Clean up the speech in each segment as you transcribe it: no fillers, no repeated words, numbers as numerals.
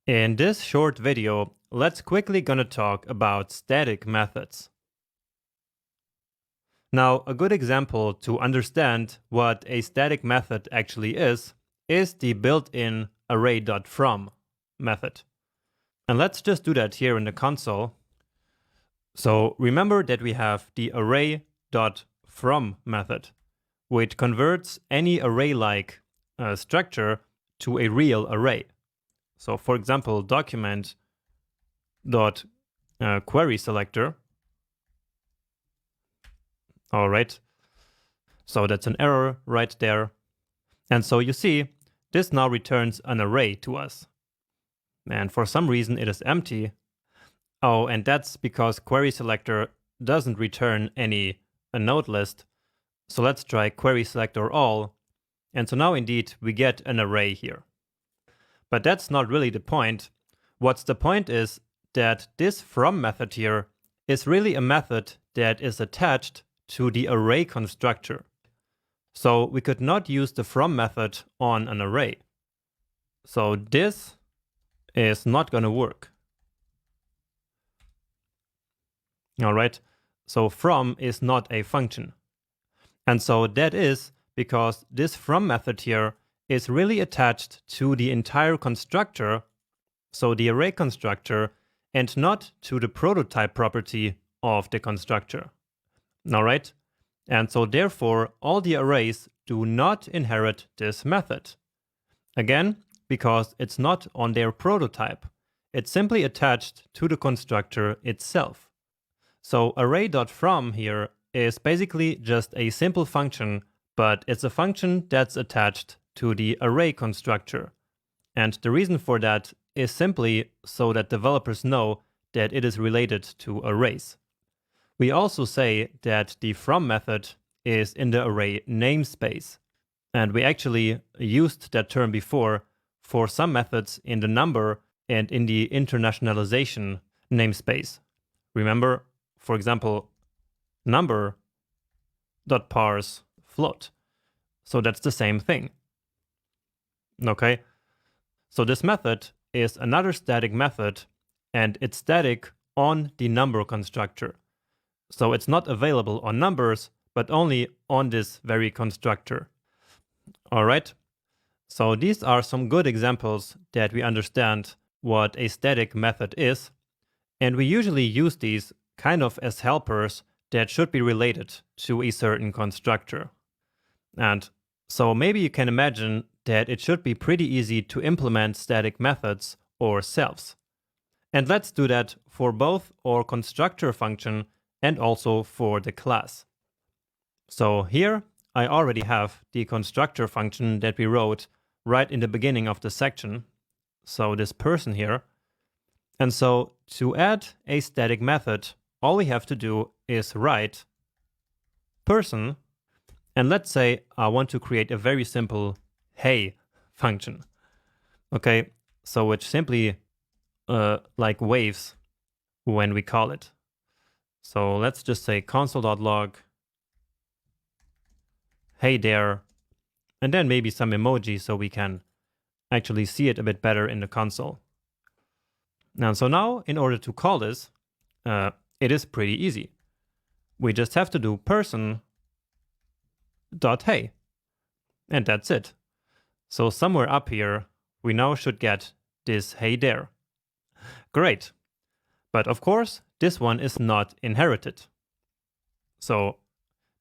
In this short video, let's quickly gonna talk about static methods. Now, a good example to understand what a static method actually is the built-in array.from method. And let's just do that here in the console. So remember that we have the array.from method, which converts any array-like structure to a real array. So for example, document dot query selector. All right. So that's an error right there. And so you see, this now returns an array to us. And for some reason it is empty. Oh, and that's because query selector doesn't return a node list. So let's try query selector all. And so now indeed we get an array here. But that's not really the point. What's the point is that this from method here is really a method that is attached to the array constructor. So we could not use the from method on an array. So this is not going to work. All right. So from is not a function. And so that is because this from method here is really attached to the entire constructor, so the array constructor, and not to the prototype property of the constructor. All right? And so therefore, all the arrays do not inherit this method. Again, because it's not on their prototype. It's simply attached to the constructor itself. So array.from here is basically just a simple function, but it's a function that's attached to the array constructor. And the reason for that is simply so that developers know that it is related to arrays. We also say that the from method is in the array namespace. And we actually used that term before for some methods in the number and in the internationalization namespace. Remember, for example, number.parse float. So that's the same thing. Okay, so this method is another static method, and it's static on the number constructor. So it's not available on numbers, but only on this very constructor. All right, so these are some good examples that we understand what a static method is, and we usually use these kind of as helpers that should be related to a certain constructor. And so maybe you can imagine that it should be pretty easy to implement static methods or selves. And let's do that for both our constructor function and also for the class. So here I already have the constructor function that we wrote right in the beginning of the section. So this person here. And so to add a static method, all we have to do is write person. And let's say I want to create a very simple hey function. Okay, so which simply like waves when we call it. So let's just say console.log hey there, and then maybe some emoji so we can actually see it a bit better in the console. And so now, in order to call this, it is pretty easy. We just have to do person.hey, and that's it. So somewhere up here, we now should get this hey there. Great. But of course, this one is not inherited. So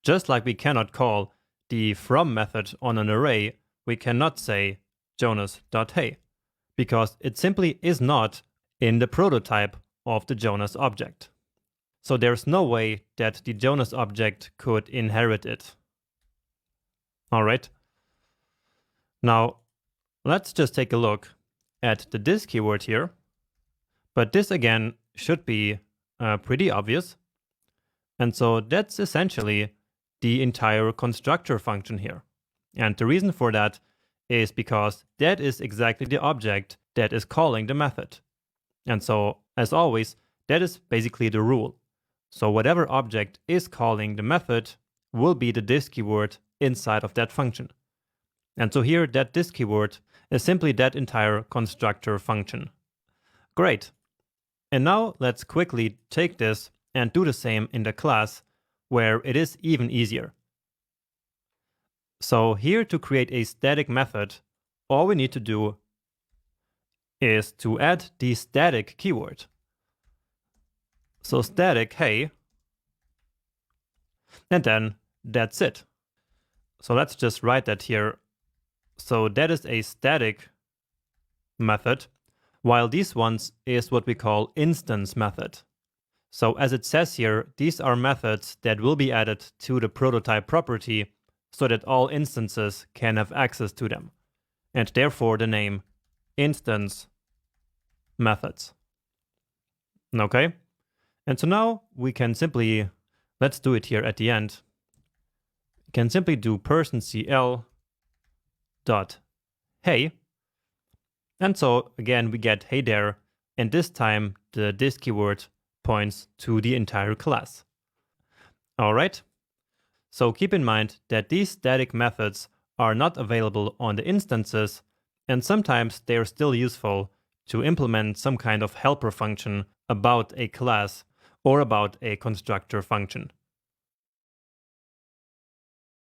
just like we cannot call the from method on an array, we cannot say jonas.hey, because it simply is not in the prototype of the Jonas object. So there's no way that the Jonas object could inherit it. All right. Now, let's just take a look at the this keyword here. But this again should be pretty obvious. And so that's essentially the entire constructor function here. And the reason for that is because that is exactly the object that is calling the method. And so, as always, that is basically the rule. So whatever object is calling the method will be the this keyword inside of that function. And so here, that this keyword is simply that entire constructor function. Great. And now let's quickly take this and do the same in the class, where it is even easier. So here, to create a static method, all we need to do is to add the static keyword. So static hey, and then that's it. So let's just write that here. So that is a static method, while these ones is what we call instance method. So as it says here, these are methods that will be added to the prototype property so that all instances can have access to them, and therefore the name instance methods. Okay? And so now we can simply, let's do it here at the end. We can simply do %cl dot hey. And so again, we get hey there, and this time this keyword points to the entire class. All right. So keep in mind that these static methods are not available on the instances, and sometimes they are still useful to implement some kind of helper function about a class or about a constructor function.